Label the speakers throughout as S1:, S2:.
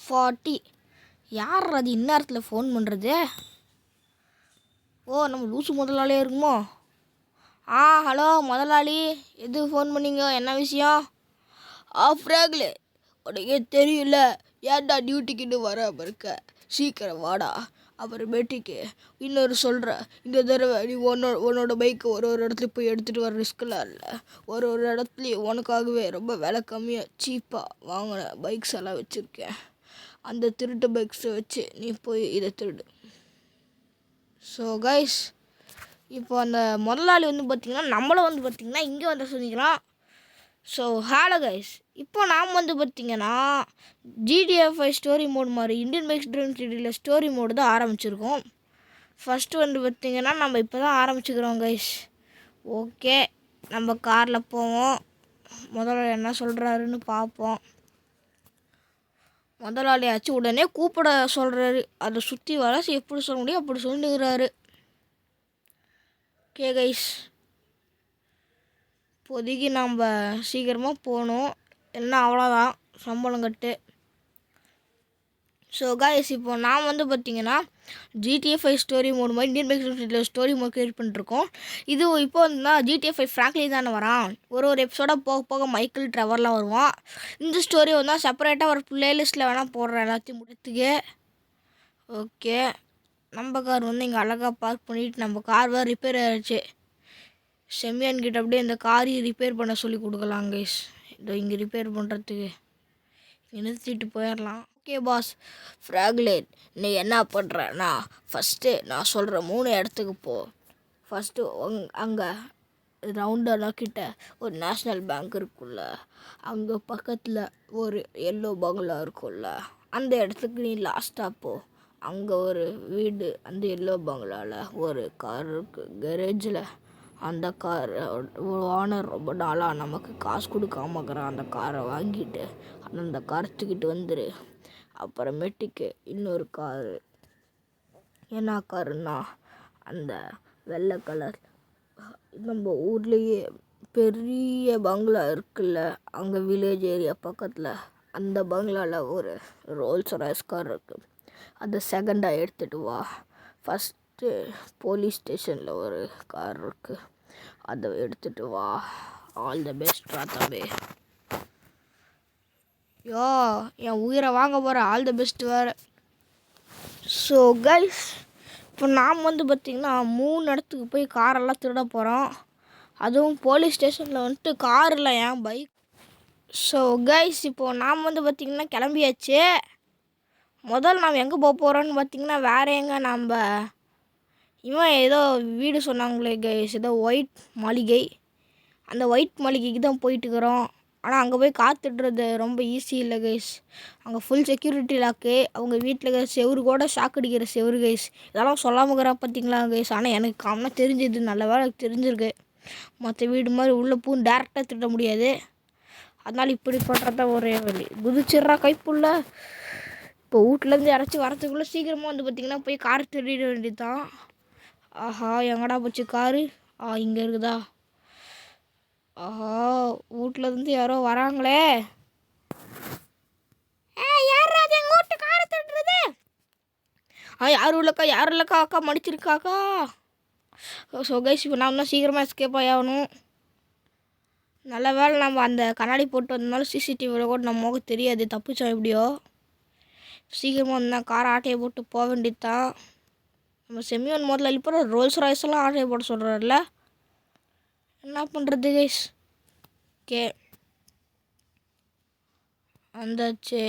S1: 6:40. யார் அது இந்நேரத்தில் ஃபோன் பண்ணுறது? ஓ, நம்ம லூசு முதலாளியாக இருக்குமோ? ஹலோ முதலாளி, எது ஃபோன் பண்ணீங்க? என்ன விஷயம்? ஃப்ராங்க்லே, உனக்கே தெரியல, ஏன்டா டியூட்டிக்குன்னு வராமல் இருக்க? சீக்கிரம் வாடா. அப்புறமேட்டுக்கு இன்னொரு சொல்கிறேன், இந்த தடவை நீ உன்னோட பைக்கை ஒரு இடத்துல போய் எடுத்துகிட்டு வர ரிஸ்கெலாம் இல்லை. ஒரு இடத்துலையும் உனக்காகவே ரொம்ப விலை கம்மியாக சீப்பாக வாங்கின பைக்ஸ் எல்லாம் வச்சுருக்கேன். அந்த திருட்டு பைக்ஸை வச்சு நீ போய் இதை திருடு. ஸோ கைஸ், இப்போ அந்த முதலாளி பார்த்திங்கன்னா நம்மளை பார்த்திங்கன்னா இங்கே சொல்லிக்கலாம். ஸோ ஹலோ கைஸ், இப்போ நாம் பார்த்திங்கன்னா GTA 5 ஸ்டோரி மோட் மாதிரி இந்தியன் பைக்ஸ் ட்ரீம் சிட்டியில் ஸ்டோரி மோடு தான் ஆரம்பிச்சிருக்கோம். ஃபஸ்ட்டு பார்த்திங்கன்னா நம்ம இப்போ தான் ஆரம்பிச்சுக்கிறோம் கைஸ். ஓகே, நம்ம காரில் போவோம். முதலாளி என்ன சொல்கிறாருன்னு பார்ப்போம். முதலாளியாச்சு உடனே கூப்பிட சொல்கிறாரு. அதை சுற்றி வர எப்படி சொல்ல முடியும் அப்படி சொல்லிடுறாரு. ஓகே கைஸ், இப்போதைக்கு நம்ம சீக்கிரமாக போகணும், இல்லைன்னா அவ்வளோதான் சம்பளம் கட்டு. ஸோ கைஸ், இப்போ நான் பார்த்திங்கன்னா GTA 5 ஸ்டோரி மோட் மாதிரி Indian bikes story mode create பண்ணிருக்கோம். இது இப்போ GTA 5 ஃப்ராங்க்லி தானே வரான். ஒரு எபிசோடாக போக போக மைக்கிள் ட்ரெவர்லாம் வருவான். இந்த ஸ்டோரி செப்பரேட்டாக ஒரு ப்ளேலிஸ்ட்டில் வேணால் போடுறேன் எல்லாத்தையும் முடித்துக்கு. ஓகே, நம்ம கார் இங்கே அழகாக பார்க் பண்ணிவிட்டு, நம்ம கார் வேறு ரிப்பேர் ஆகிடுச்சு. செம்மியான்கிட்ட அப்படியே இந்த காரையும் ரிப்பேர் பண்ண சொல்லி கொடுக்கலாம் கைஸ். இதோ இங்கே ரிப்பேர் பண்ணுறதுக்கு நிறுத்திட்டு போயிடலாம். ஓகே பாஸ், ஃப்ராக்லேட் நீ என்ன பண்ணுறேன்னா, ஃபஸ்ட்டு நான் சொல்கிற 3 இடத்துக்கு போ. ஃபஸ்ட்டு அங்கே ரவுண்டர்கிட்ட ஒரு நேஷ்னல் பேங்க் இருக்குல்ல, அங்கே பக்கத்தில் ஒரு எல்லோ பங்களா இருக்குல்ல, அந்த இடத்துக்கு நீ லாஸ்ட்டாக போ. அங்கே ஒரு வீடு, அந்த எல்லோ பங்களாவில் ஒரு கார் இருக்குது கரேஜில். அந்த கார் ஓனர் ரொம்ப நாளாக நமக்கு காசு கொடுக்காமக்கிறான். அந்த காரை வாங்கிட்டு அந்த காரை தூக்கிட்டு வந்துரு. அப்புறமேட்டுக்கு இன்னொரு காரு, என்ன காருன்னா அந்த வெள்ளை கலர், நம்ம ஊர்லேயே பெரிய பங்களா இருக்குல்ல, அங்கே வில்லேஜ் ஏரியா பக்கத்தில், அந்த பங்களாவில் ஒரு ரோல்ஸ் ராய்ஸ் கார் இருக்குது. அதை செகண்டாக எடுத்துகிட்டு வா. ஃபஸ்ட்டு போலீஸ் ஸ்டேஷனில் ஒரு கார் இருக்குது, அதை எடுத்துகிட்டு வா. ஆல் த பெஸ்ட் தம்பி. யோ, என் உயிரை வாங்க போகிற ஆல் த பெஸ்ட் வேறு. ஸோ கைஸ், இப்போ நாம் பார்த்திங்கன்னா 3 இடத்துக்கு போய் காரெல்லாம் திருட போகிறோம். அதுவும் போலீஸ் ஸ்டேஷனில் கார் இல்லை, என் பைக். ஸோ கைஸ், இப்போது நாம் பார்த்திங்கன்னா கிளம்பியாச்சு. முதல்ல நாம் எங்கே போக போகிறோன்னு பார்த்திங்கன்னா வேறு எங்கே, நம்ம இவன் ஏதோ வீடு சொன்னாங்களே கைஸ், ஏதோ ஒயிட் மாளிகை, அந்த ஒயிட் மாளிகைக்கு தான் போயிட்டுருக்குறோம். ஆனால் அங்கே போய் காத்துட்றது ரொம்ப ஈஸி இல்லை கைஸ். அங்கே ஃபுல் செக்யூரிட்டி லாக்கு. அவங்க வீட்டில் செவரு கூட ஷாக் அடிக்கிற செவரு கைஸ். இதெல்லாம் சொல்லாமக்கிறா பார்த்தீங்களா கைஸ். ஆனால் எனக்கு காமனாக தெரிஞ்சது, நல்ல வேலை எனக்கு தெரிஞ்சிருக்கு. மற்ற வீடு மாதிரி உள்ளே பூந்து டேரெக்டாக திட்ட முடியாது. அதனால் இப்படி பண்ணுறத ஒரே வழி, குதிச்சிட்றா கைப்புள்ள. இப்போ வீட்டிலேருந்து இறச்சி வரத்துக்குள்ளே சீக்கிரமாக பார்த்திங்கன்னா போய் கார் திருடிட வேண்டியது தான். ஆஹா, எங்கடா போச்சு காரு? இங்கே இருக்குதா? ஆஹா, வீட்டிலேருந்து யாரோ வராங்களே. யார் அது எங்கள் வீட்டு காரை திருடுறது? யாரும் இல்லைக்கா அக்கா மடிச்சிருக்காக்கா. ஸோ கைஸ், இப்போ நான் தான் சீக்கிரமாக எஸ்கேப் ஆகணும். நல்ல வேலை நம்ம அந்த கண்ணாடி போட்டு வந்தனால சிசிடிவியில் கூட நம்ம முகம் தெரியாது, தப்பிச்சோம் எப்படியோ. சீக்கிரமாக வந்தால் காரை ஆட்டையை போட்டு போக வேண்டியது தான். நம்ம செம்மியோன் முதல்ல இப்போ ரோல்ஸ் ராய்ஸ் எல்லாம் ஆட்டையை போட சொல்கிறாருல, என்ன பண்ணுறது கைஸ். ஓகே, வந்தாச்சு.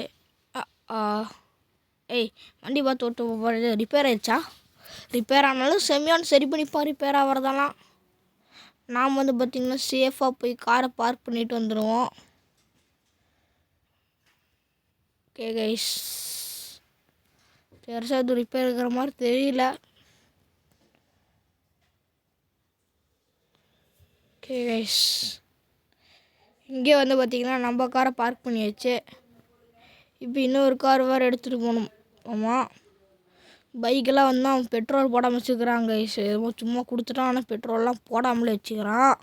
S1: வண்டி பார்த்து ஓட்டு. ரிப்பேர் ஆயிடுச்சா? ரிப்பேர் ஆனாலும் செம்மியான் சரி பண்ணிப்பா. ரிப்பேர் ஆகிறதெல்லாம் நாம் பார்த்திங்கன்னா சேஃபாக போய் காரை பார்க் பண்ணிட்டு வந்துடுவோம். ஓகே கைஸ், பெருசாக இது ரிப்பேர் இருக்கிற மாதிரி தெரியல. ஓகே கைஸ், இங்கே பார்த்திங்கன்னா நம்ம காரை பார்க் பண்ணியாச்சு. இப்போ இன்னொரு கார் வேறு எடுத்துகிட்டு போகணும். ஆமாம், பைக்கெல்லாம் அவன் பெட்ரோல் போடாமல் வச்சுக்கிறான் கைஸ். சும்மா கொடுத்துட்டான், ஆனால் பெட்ரோல்லாம் போடாமலே வச்சுக்கிறான்.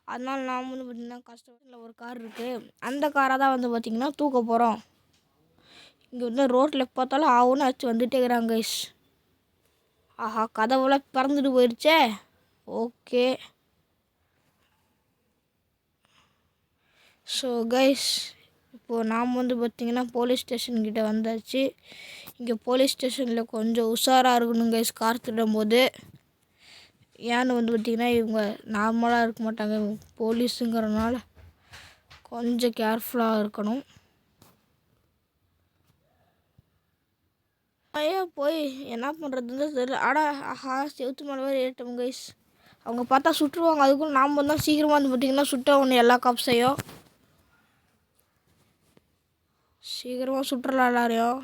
S1: அதனால் நாம் பார்த்திங்கன்னா கஷ்டத்தில் ஒரு கார் இருக்குது, அந்த காரை தான் பார்த்திங்கன்னா தூக்க போகிறோம். இங்கே வந்து ரோட்டில் பார்த்தாலும் ஆவுன்னு ஆச்சு வந்துட்டே இருக்கிறாங்க கைஸ். ஆஹா, கதவுலாம் திறந்துட்டு போயிடுச்சே. ஓகே. ஸோ கைஸ், இப்போது நாம் வந்து பார்த்திங்கன்னா போலீஸ் ஸ்டேஷன்கிட்ட வந்தாச்சு. இங்கே போலீஸ் ஸ்டேஷனில் கொஞ்சம் உஷாராக இருக்கணும் கைஸ் கார் திருடும்போது. ஏன்னு வந்து பார்த்திங்கன்னா இவங்க நார்மலாக இருக்க மாட்டாங்க, இவங்க போலீஸுங்கிறனால கொஞ்சம் கேர்ஃபுல்லாக இருக்கணும். ஐயா போய் என்ன பண்ணுறதுன்னு தெரியல. ஆஹா, செவுத்து மேலே வேறு ஏறிட்டோம் கைஸ். அவங்க பார்த்தா சுட்டுருவாங்க. அதுக்குள்ள நாம் தான் சீக்கிரமாக வந்து பார்த்திங்கன்னா சுட்ட ஒன்று எல்லா காப்ஸையும் சீக்கிரமாக சுட்டுறலாம் எல்லாரையும்.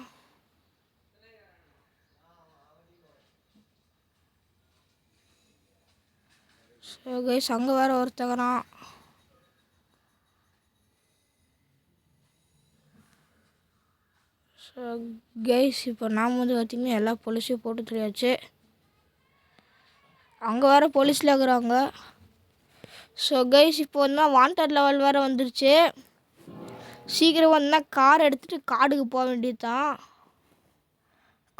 S1: ஸோ கைஸ், அங்கே வேறு ஒருத்தவரான். ஸோ கைஸ், இப்போ நாம் வந்து பார்த்திங்கன்னா எல்லா போலீஸையும் போட்டு தெரியாச்சு. அங்கே வேறு போலீஸில் இருக்கிறாங்க. ஸோ கைஸ், இப்போ வந்து வாண்டட் லெவல் வேறு வந்துருச்சு. சீக்கிரம் வந்தால் கார் எடுத்துகிட்டு காடுக்கு போக வேண்டியது தான்.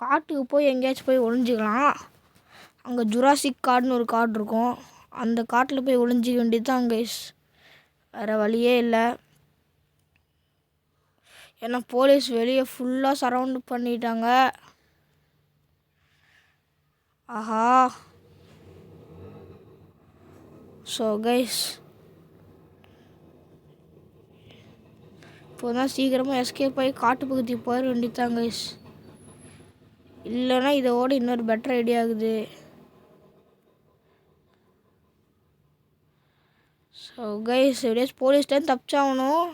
S1: காட்டுக்கு போய் எங்கேயாச்சும் போய் ஒளிஞ்சிக்கலாம். அங்கே ஜுராசிக் காடுன்னு ஒரு காடு இருக்கும், அந்த காட்டில் போய் ஒளிஞ்சிக்க வேண்டியது தான் கைஸ். வேறு வழியே இல்லை. ஏன்னா போலீஸ் வெளியே ஃபுல்லாக சரவுண்டு பண்ணிட்டாங்க. ஆஹா. ஸோ கைஸ், இப்போ தான் சீக்கிரமாக எஸ்கேப் ஆகி காட்டு பகுதிக்கு போயிட வேண்டியதான் கைஸ். இல்லைன்னா இதோட இன்னொரு பெட்டர் ஐடியா ஆகுது. ஸோ கைஸ், எப்படியாச்சும் போலீஸ்லேருந்து தப்பிச்சாகணும்.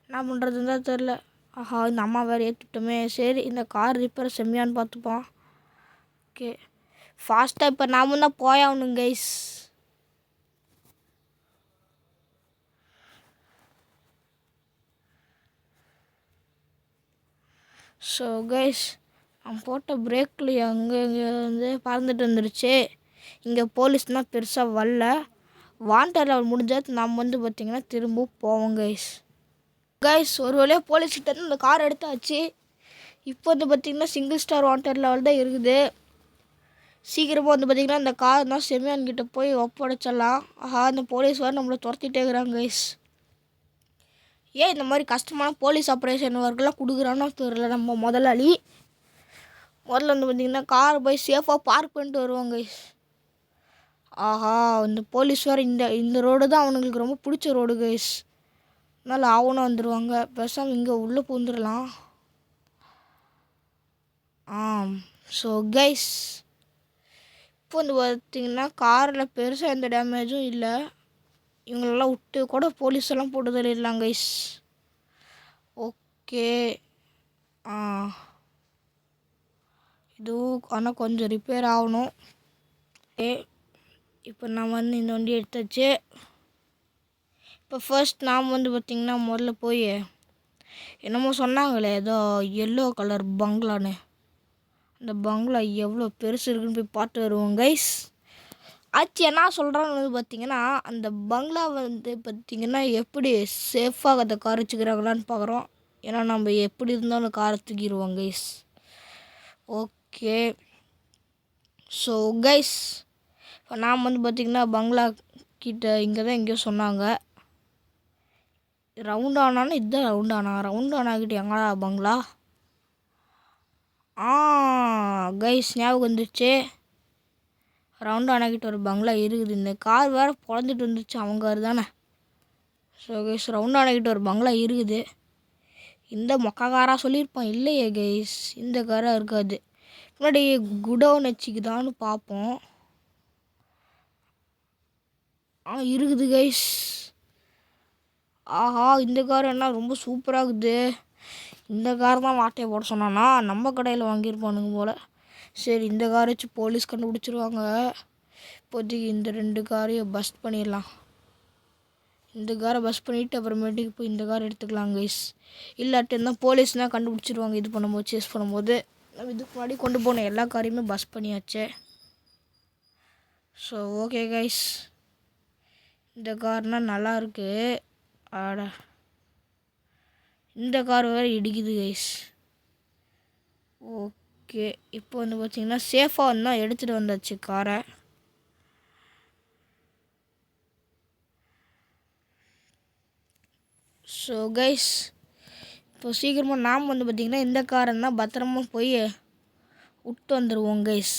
S1: என்ன பண்ணுறதுன்னு தான் தெரில. ஆஹா, இந்த அம்மா வேறு ஏற்றிட்டோமே. சரி, இந்த கார் ரிப்பேர் செம்மையான்னு பார்த்துப்பான். ஓகே, ஃபாஸ்ட்டாக இப்போ நாம தான் போயாகணும் கைஸ். ஸோ கைஸ், நான் போட்ட பிரேக்கில் இங்கே வந்து பறந்துட்டு வந்துடுச்சு. இங்கே போலீஸ்னால் பெருசாக வரல. வாண்டட் லெவல் முடிஞ்சால் நம்ம வந்து பார்த்திங்கன்னா திரும்ப போவோம் கைஸ். கைஸ், ஒரு வழியாக போலீஸ்கிட்ட இந்த கார் எடுத்தாச்சு. இப்போ வந்து பார்த்திங்கன்னா சிங்கிள் ஸ்டார் வாண்டட் லெவல் தான் இருக்குது. சீக்கிரமாக வந்து பார்த்திங்கன்னா இந்த கார் தான் செமியான்கிட்ட போய் ஒப்படைச்சிடலாம். ஆஹா, இந்த போலீஸ் வேறு நம்மளை துரத்திட்டே இருக்கிறாங்க கைஸ். ஏன் இந்த மாதிரி கஷ்டமான போலீஸ் ஆப்ரேஷன் ஒர்க்கெலாம் கொடுக்குறான்னு தெரியல நம்ம முதலாளி. முதல்ல வந்து பார்த்திங்கன்னா காரை போய் சேஃபாக பார்க் பண்ணிட்டு வருவாங்க கைஸ். ஆஹா, இந்த போலீஸ் வேறு இந்த ரோடு தான் அவனுங்களுக்கு ரொம்ப பிடிச்ச ரோடு கைஸ். அதனால் ஆவணம் வந்துடுவாங்க. பேசாமல் இங்கே உள்ளே பூந்துடலாம். ஸோ கைஸ், இப்போ வந்து பார்த்திங்கன்னா காரில் பெருசாக எந்த டேமேஜும் இல்லை. இவங்களெல்லாம் விட்டு கூட போலீஸெல்லாம் போட்டு தள்ளிடலாம் கைஸ். ஓகே. இதுவும் ஆனால் கொஞ்சம் ரிப்பேர் ஆகணும். ஓகே, இப்போ நான் வந்து இந்த வண்டி எடுத்தாச்சு. இப்போ ஃபர்ஸ்ட் நாம் வந்து பார்த்திங்கன்னா முதல்ல போய் என்னமோ சொன்னாங்களே ஏதோ எல்லோ கலர் பங்களான்னு, அந்த பங்களா எவ்வளோ பெருசு இருக்குன்னு போய் பார்த்து வருவோம் கைஸ். ஆச்சு என்ன சொல்கிறான்னு வந்து பார்த்திங்கன்னா அந்த பங்களா வந்து பார்த்திங்கன்னா எப்படி சேஃபாக அதை கார் வச்சுக்கிறாங்களான்னு பார்க்குறோம். ஏன்னா நம்ம எப்படி இருந்தாலும் காரை தூக்கிடுவோம் கைஸ். ஓகே. ஸோ கைஸ், இப்போ நாம் வந்து பார்த்திங்கன்னா பங்களா கிட்ட இங்கே தான் எங்கேயோ சொன்னாங்க. ரவுண்டானான்னு இதுதான் ரவுண்டானாக்கிட்ட எங்கடா பங்களா? கைஸ், ஞாபகம் வந்துடுச்சு. ரவுண்டானாக்கிட்ட ஒரு பங்களா இருக்குது. இந்த கார் வேறு பொழந்துட்டு வந்துச்சு அவங்க கார் தானே. ஸோ கைஸ், ரவுண்டானாக்கிட்ட ஒரு பங்களா இருக்குது. இந்த மொக்க காராக சொல்லியிருப்பான். இல்லையே கைஸ், இந்த காராக இருக்காது. முன்னாடி குடவுன் வச்சுக்குதான்னு பார்ப்போம். இருக்குது கைஸ். ஆஹா, இந்த கார் என்ன ரொம்ப சூப்பராக இருக்குது. இந்த கார் தான் வாட்டையை போட சொன்னானா, நம்ம கடையில் வாங்கியிருப்பானுங்க போல். சரி, இந்த கார் வச்சு போலீஸ் கண்டுபிடிச்சிருவாங்க. இப்போதைக்கு இந்த 2 காரையும் பஸ்ட் பண்ணிடலாம். இந்த காரை பஸ் பண்ணிவிட்டு அப்புறமேட்டுக்கு போய் இந்த கார் எடுத்துக்கலாம் கைஸ். இல்லாட்டி இருந்தால் போலீஸ்னால் கண்டுபிடிச்சிருவாங்க இது பண்ணும்போது, சேஸ் பண்ணும்போது. நம்ம இதுக்கு முன்னாடி கொண்டு போன எல்லா காரையுமே பஸ் பண்ணியாச்சு. ஸோ ஓகே கைஸ், இந்த கார்னால் நல்லாயிருக்கு. ஆடா, இந்த கார் வேறு இடிக்குது கைஸ். ஓகே. இப்போ வந்து பார்த்தீங்கன்னா சேஃபாக வந்து எடுத்துகிட்டு வந்தாச்சு காரை. ஸோ கைஸ், இப்போ சீக்கிரமாக நாம் வந்து பார்த்திங்கன்னா இந்த காரை தான் பத்திரமா போய் விட்டு வந்துடுவோம் கைஸ்.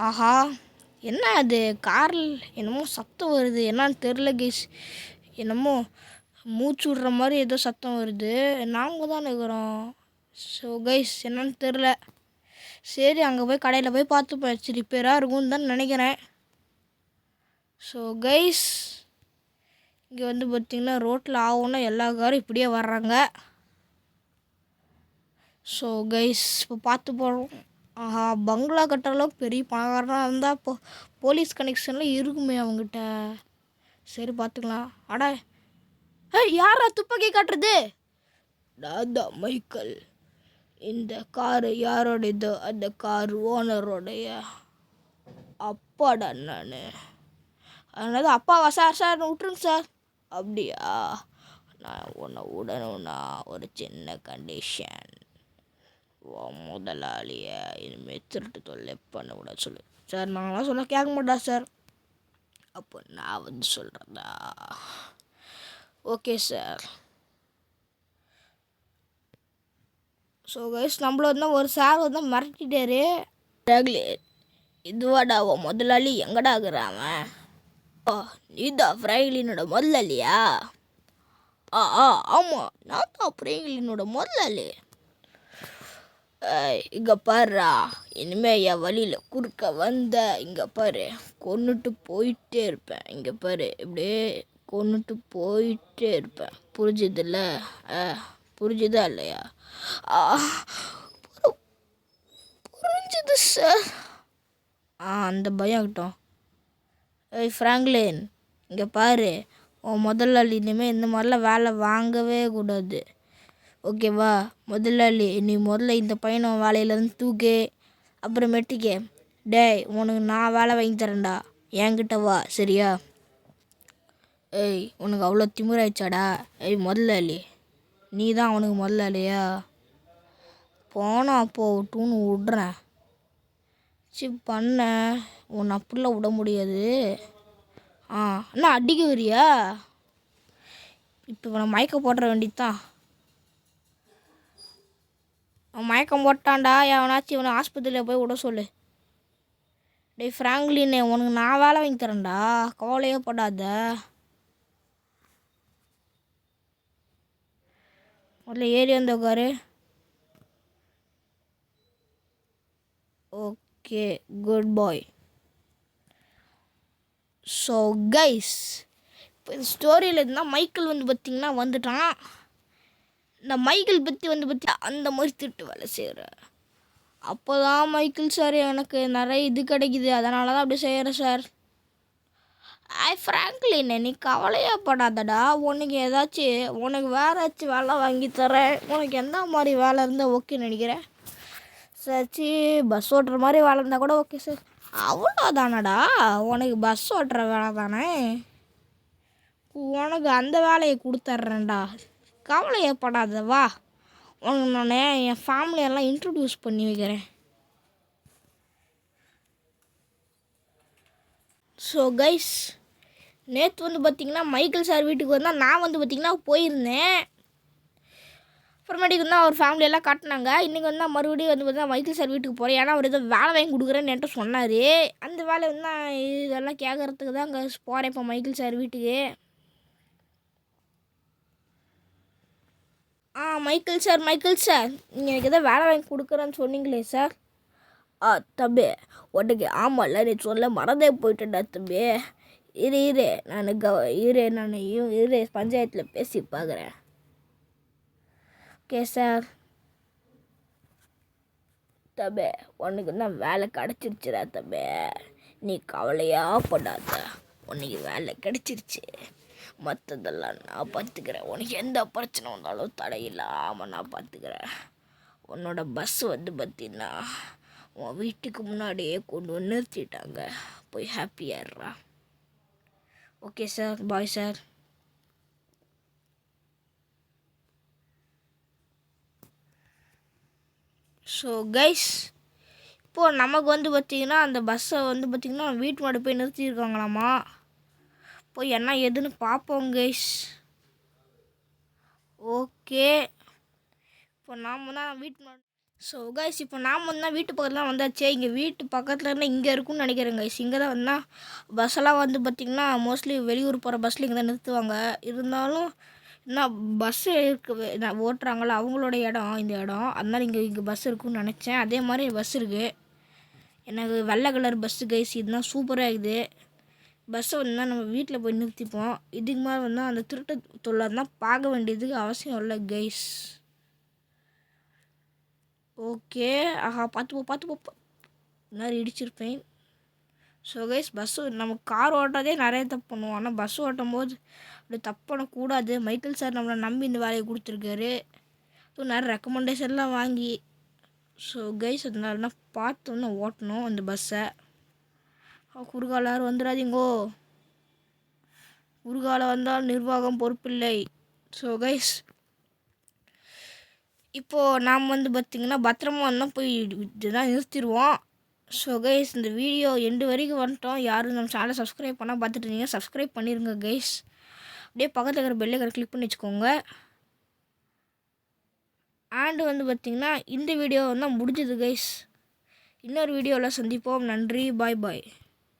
S1: ஆஹா, என்ன அது காரில் என்னமோ சத்தம் வருது, என்னன்னு தெரில கைஸ். என்னமோ மூச்சு விடுற மாதிரி ஏதோ சத்தம் வருது. நாங்கள் தான் இருக்கிறோம். ஸோ கைஸ், என்னன்னு தெரில. சரி, அங்கே போய் கடையில் போய் பார்த்துப்பேன். சரி, ரிப்பேராக இருக்கும்னு தான் நினைக்கிறேன். ஸோ கைஸ், இங்கே வந்து பார்த்திங்கன்னா ரோட்டில் ஆகும்னா எல்லா காரும் இப்படியே வர்றாங்க. ஸோ கைஸ், இப்போ பார்த்து போகிறோம். ஆஹா, பங்களா கட்டுற அளவுக்கு பெரிய பணக்காரனாக இருந்தால் இப்போ போலீஸ் கனெக்ஷன்லாம் இருக்குமே அவங்ககிட்ட. சரி, பார்த்துக்கலாம். அடா, யாரா துப்பாக்கி காட்டுறது? நான் தான் மைக்கேல். இந்த காரு யாரோடையதோ அந்த கார் ஓனரோடைய அப்பாடா நான். அதனால அப்பாவா? சார் விட்டுருங்க சார். அப்படியா? நான் உன்னை விடணும்னா ஒரு சின்ன கண்டிஷன். முதலாளிய இனிமேல் திருட்டு தொல்லை பண்ண விட சொல்லு. சார், நாங்களாம் சொன்னால் கேட்க மாட்டா சார். அப்போ நான் வந்து சொல்கிறதா? Okay sir. ஸோ கைஸ், நம்மள வந்து ஒரு சார் வந்து மிரட்டிட்டாரு. இதுவாடா அவன் முதலாளி? எங்கடா இருக்கிறான்? ஓ, நீதான் ஃப்ரைங்லினோட முதலாளியா? ஆமாம், நான் தான் ஃப்ரைங்லினோட முதலாளி. இங்கே பாருடா, இனிமே என் வழியில் குறுக்க வந்த இங்கே பாரு, கொன்னுட்டு போயிட்டே இருப்பேன். இங்கே பாரு, இப்படியே கொன்னுட்டு போயிட்டே இருப்பேன். புரிஞ்சுதுல்ல? புரிஞ்சுதா இல்லையா? புரிஞ்சுது சார். அந்த பயம் ஆகட்டும். ஃப்ராங்க்லின், இங்கே பாரு, உன் முதலாளி இனிமேல் இந்த மாதிரிலாம் வேலை வாங்கவே கூடாது. ஓகேவா? முதலாளி, நீ முதல்ல இந்த பையனை வேலையிலேருந்து தூக்கு. அப்புறமேட்டுக்கு டேய், உனக்கு நான் வேலை வாங்கி தரேன்டா, என்கிட்ட வா, சரியா? உனக்கு அவ்வளோ திமிராயிடுச்சாடா? முதலாளி, நீ தான் அவனுக்கு முதலாளியா? போனா போகட்டும்னு விட்றேன். பண்ண உன்னை அப்படிலாம் விட முடியாது. அண்ணா, அடிக்க வரியா? இப்போ இவனை மயக்க போட்டுற வேண்டியதுதான். அவன் மயக்கம் போட்டான்டா. எவனாச்சும் இவனை ஆஸ்பத்திரியில் போய் விட சொல்லு. டேய் ஃப்ராங்க்லினே, உனக்கு நான் வேலை வாங்கி தரேன்டா, கவலையே படாத. முதல்ல ஏறி வந்து உட்காரு. ஓகே, குட் பாய். ஸோ கைஸ், இப்போ இந்த ஸ்டோரியில் இருந்தால் மைக்கேல் வந்து பார்த்திங்கன்னா வந்துட்டான். இந்த மைக்கேல் பற்றி வந்து அந்த மாதிரி திட்டு வேலை செய்கிற. அப்போ தான் மைக்கேல் சார், எனக்கு நிறைய இது கிடைக்குது, அதனால தான் அப்படி செய்கிறேன் சார். ஃப்ராங்க்லின், நீ கவலையே படாதடா. உனக்கு உனக்கு வேறாச்சும் வேலை வாங்கி தரேன். உனக்கு எந்த மாதிரி வேலை இருந்தால் ஓகே நினைக்கிறேன்? சாச்சி, பஸ் ஓட்டுற மாதிரி வேலை இருந்தால் கூட ஓகே சார். அவ்வளோதானடா, உனக்கு பஸ் ஓட்டுற வேலை தானே? உனக்கு அந்த வேலையை கொடுத்துட்றேன்டா, கவலையே படாத. வா, உனக்கு நான் என் ஃபேமிலியெல்லாம் இன்ட்ரடியூஸ் பண்ணி வைக்கிறேன். ஸோ கைஸ், நேற்று வந்து பார்த்திங்கன்னா மைக்கேல் சார் வீட்டுக்கு வந்தால் நான் வந்து பார்த்திங்கன்னா போயிருந்தேன். அப்புறமேட்டுக்கு வந்து அவர் ஃபேமிலியெல்லாம் காட்டினாங்க. இன்றைக்கி வந்து மறுபடியும் வந்து பார்த்தீங்கன்னா மைக்கேல் சார் வீட்டுக்கு போகிறேன். ஏன்னா அவர் ஏதோ வேலை வாங்கி கொடுக்குறேன்னு என்கிட்ட சொன்னார். அந்த வேலை வந்து நான் இதெல்லாம் கேட்குறதுக்கு தான் அங்கே போகிறேன் இப்போ மைக்கேல் சார் வீட்டுக்கு. மைக்கேல் சார், நீங்கள் எனக்கு எதாவது வேலை வாங்கி கொடுக்குறேன்னு சொன்னீங்களே சார். தம்பி, உனக்கு ஆமாம்ல, நீ சொல்ல மறந்தே போயிட்டேன்டா தம்பி. இரு பஞ்சாயத்தில் பேசி பார்க்குறேன். Okay sir. தம்பி, உனக்கு தான் வேலை கிடச்சிருச்சுடா தம்பி, நீ கவலையாக படாத. உனக்கு வேலை கிடச்சிருச்சு, மற்றதெல்லாம் நான் பார்த்துக்கிறேன். உனக்கு எந்த பிரச்சனை வந்தாலும் தடையில்லாமல் நான் பார்த்துக்கிறேன். உன்னோட பஸ் வந்து பார்த்தீங்கன்னா உன் வீட்டுக்கு முன்னாடியே கொண்டு வந்து நிறுத்திட்டாங்க. போய் ஹாப்பியாகிடுறா. Okay sir, bye sir. So guys இப்போது நமக்கு வந்து பார்த்திங்கன்னா அந்த பஸ்ஸை வந்து பார்த்திங்கன்னா வீட்டு முன்னாடி போய் நிறுத்தியிருக்காங்களாமா. போய் என்ன எதுன்னு பார்ப்போம் கைஸ். ஓகே, இப்போ நாம் தான் வீட்டு முன்னாடி. ஸோ கைஸ் இப்போ நாம் வந்து வீட்டு பக்கத்தில் தான் வந்தாச்சு. இங்கே வீட்டு பக்கத்தில் இருந்தால் இங்கே இருக்குன்னு நினைக்கிறேன் கைஸ். இங்கே தான் வந்தால் பஸ்ஸெல்லாம் வந்து பார்த்திங்கன்னா மோஸ்ட்லி வெளியூர் போகிற பஸ்ஸில் இங்கே தான் நிறுத்துவாங்க. இருந்தாலும் என்ன பஸ்ஸு இருக்கு ஓட்டுறாங்களோ அவங்களோட இடம் இந்த இடம், அதனால் இங்கே பஸ் இருக்குன்னு நினச்சேன். அதே மாதிரி பஸ் இருக்குது. எனக்கு வெள்ளை கலர் பஸ்ஸு கைஸ், இதுதான் சூப்பராக இருக்குது. பஸ்ஸை வந்து நம்ம வீட்டில் போய் நிறுத்திப்போம். இதுக்கு மாதிரி வந்து அந்த திருட்டு தொல்லை தான் பார்க்க வேண்டியதுக்கு அவசியம் இல்லை கைஸ். ஓகே, ஆஹா பார்த்து நிறைய இடிச்சிருப்பேன். ஸோ கைஸ் பஸ்ஸு நம்ம கார் ஓட்டுறதே நிறைய தப்பு பண்ணுவோம். ஆனால் பஸ் ஓட்டும் போது அப்படி தப்பு பண்ணக்கூடாது. மைக்கேல் சார் நம்மளை நம்பி இந்த வேலையை கொடுத்துருக்காரு. ஸோ நிறைய ரெக்கமெண்டேஷன்லாம் வாங்கி. ஸோ கைஸ் அதனால பார்த்து வந்து ஓட்டணும் அந்த பஸ்ஸை. குறுகால யாரும் வந்துடாதீங்கோ. குறுகால வந்தால் நிர்வாகம் பொறுப்பில்லை. ஸோ கைஸ் இப்போது நாம் வந்து பார்த்திங்கன்னா பத்திரமா வந்தால் போய் இதுதான் நிறுத்திடுவோம். ஸோ கைஸ் இந்த வீடியோ எண்டு வரைக்கும் வந்துட்டோம். யாரும் நம்ம சேனலை சப்ஸ்கிரைப் பண்ணால் பார்த்துட்டு இருந்தீங்க, சப்ஸ்கிரைப் பண்ணிடுங்க கைஸ். அப்படியே பக்கத்தில் இருக்கிற பெல் ஐக்கனை கிளிக் பண்ணி வச்சுக்கோங்க. அண்டு வந்து பார்த்திங்கன்னா இந்த வீடியோ வந்து முடிஞ்சது கைஸ். இன்னொரு வீடியோவில் சந்திப்போம். நன்றி, பாய் பாய்.